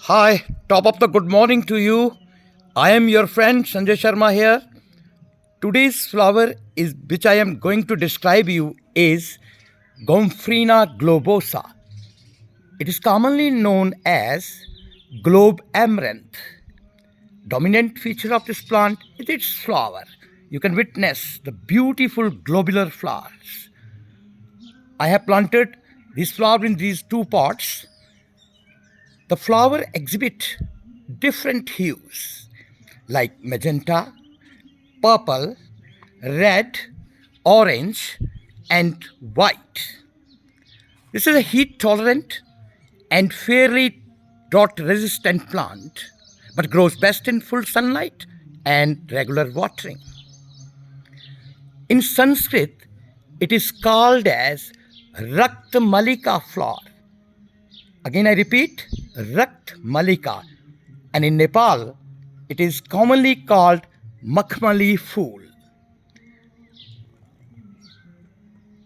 Hi, top of the good morning to you. I am your friend Sanjay Sharma here. Today's flower is which I am going to describe you is Gomphrena globosa. It is commonly known as globe amaranth. Dominant feature of this plant is its flower. You can witness the beautiful globular flowers. I have planted this flower in these two pots. The flower exhibit different hues like magenta, purple, red, orange, and white. This is a heat tolerant and fairly drought resistant plant, but grows best in full sunlight and regular watering. In Sanskrit, it is called as Rakt Malika flower. Again, I repeat, Rakt Malika. And in Nepal, it is commonly called Makhmali Fool.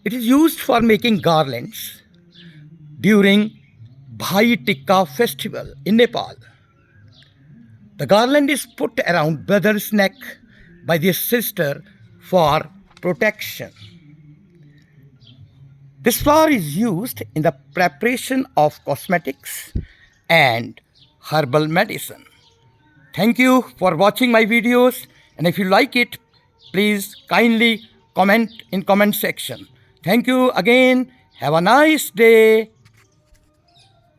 It is used for making garlands during Bhai Tikka festival in Nepal. The garland is put around brother's neck by their sister for protection. This flower is used in the preparation of cosmetics and herbal medicine. Thank you for watching my videos, and if you like it, please kindly comment in comment section. Thank you again. Have a nice day.